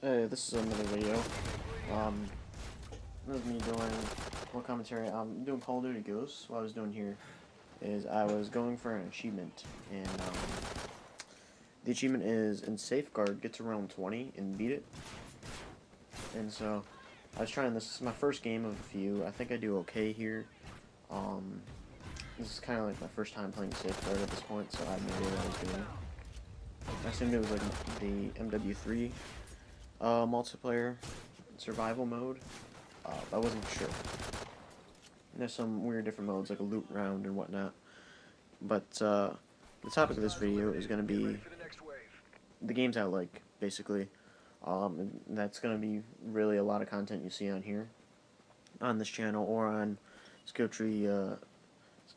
Hey, this is another video. This is me doing more commentary. I'm doing Call of Duty Ghosts. What I was doing here is I was going for an achievement, and the achievement is in Safeguard, get to round 20 and beat it. And so I was trying this. This is my first game of a few. I think I do okay here. This is kind of like my first time playing Safeguard at this point, so I had no idea what I was doing. I assumed it was like the MW3 multiplayer survival mode. I wasn't sure. There's some weird different modes like a loot round and whatnot. But the topic of this video is going to be the games I like, basically. And that's going to be really a lot of content you see on here, on this channel, or on Skilltree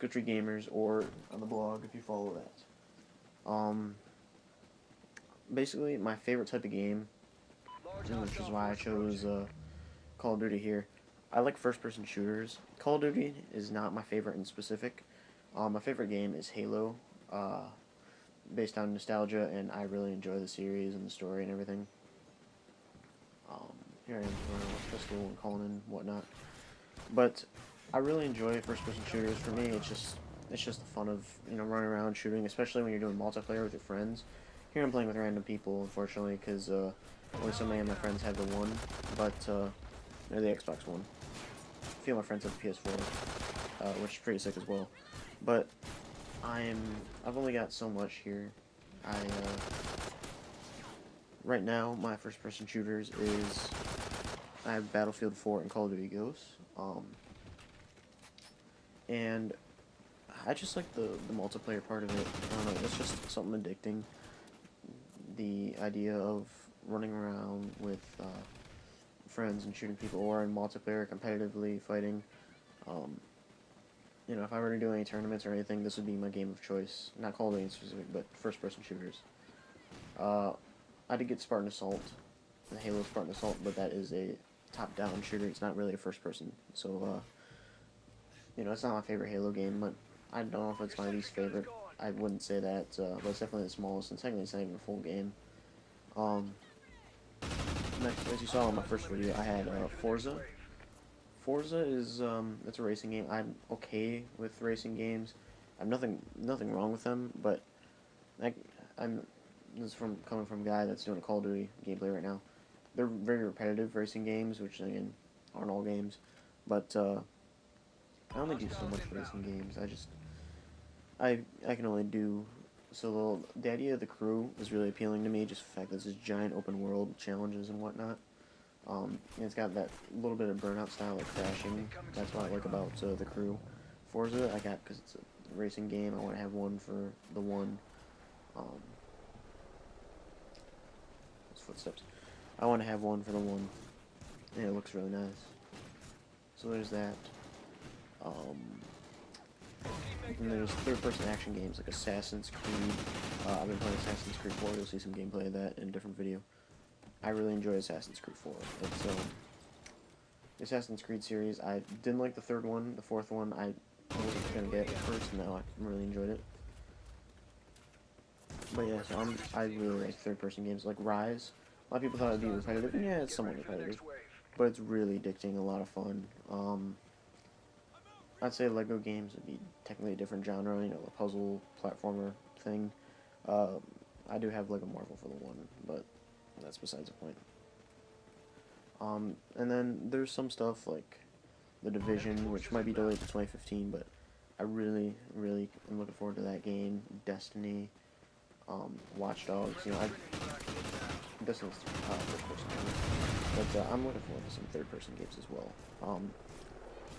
Gamers, or on the blog if you follow that. Basically, my favorite type of game, which is why I chose Call of Duty here. I like first-person shooters. Call of Duty is not my favorite in specific. My favorite game is Halo, based on nostalgia, and I really enjoy the series and the story and everything. Here I am throwing a pistol and calling in whatnot. But I really enjoy first-person shooters. For me, it's just the fun of running around shooting, especially when you're doing multiplayer with your friends. Here I'm playing with random people, unfortunately, because only so many of my friends have the one, but they're the Xbox One. A few of my friends have the PS4, which is pretty sick as well. But I've only got so much here. Right now, my first-person shooters is I have Battlefield 4 and Call of Duty Ghosts, and I just like the multiplayer part of it. I don't know, it's just something addicting. The idea of running around with friends and shooting people, or in multiplayer competitively fighting. If I were to do any tournaments or anything, this would be my game of choice. Not Call of Duty in specific, but first-person shooters. I did get Spartan Assault, the Halo Spartan Assault, but that is a top-down shooter. It's not really a first-person, so it's not my favorite Halo game. But I don't know if it's my least favorite. I wouldn't say that, but it's definitely the smallest, and secondly, it's not even a full game. Next, as you saw in my first video, I had Forza. Forza is it's a racing game. I'm okay with racing games. I have nothing wrong with them, but this is coming from a guy that's doing a Call of Duty gameplay right now. They're very repetitive racing games, which again aren't all games, but I only do so much racing games. I can only do so little. The idea of the crew is really appealing to me, just the fact that it's this giant open world challenges and whatnot. And it's got that little bit of Burnout style, like crashing. That's what I like about the crew. Forza, I got because it's a racing game. I want to have one for the one. Footsteps. I want to have one for the one. And it looks really nice. So there's that. And there's third-person action games like Assassin's Creed. I've been playing Assassin's Creed 4. You'll see some gameplay of that in a different video. I really enjoy Assassin's Creed 4. It's the Assassin's Creed series. I didn't like the third one. The fourth one I wasn't gonna get at first. No, I really enjoyed it. But yeah, so I really like third-person games like Rise. A lot of people thought it'd be repetitive. And yeah, it's somewhat repetitive, but it's really addicting. A lot of fun. I'd say Lego games would be technically a different genre, a puzzle platformer thing. I do have Lego Marvel for the one, but that's besides the point. And then there's some stuff like The Division, which might be delayed to 2015, but I really am looking forward to that game. Destiny, Watch Dogs. Destiny's first-person games, but I'm looking forward to some third-person games as well.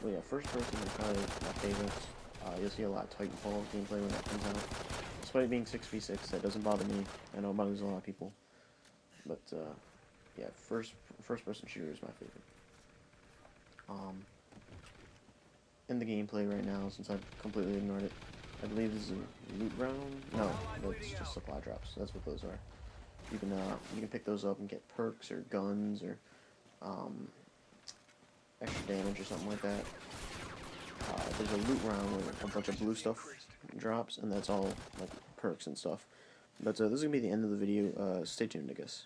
But yeah, first-person is probably my favorite. You'll see a lot of Titanfall gameplay when that comes out. Despite it being 6v6, that doesn't bother me. I know it bothers a lot of people. But, yeah, first-person shooter is my favorite. In the gameplay right now, since I've completely ignored it, I believe this is a loot round? No, that's just supply drops. That's what those are. You can pick those up and get perks or guns or, extra damage or something like that. There's a loot round where a bunch of blue stuff drops, and that's all, like, perks and stuff. But this is going to be the end of the video. Stay tuned, I guess.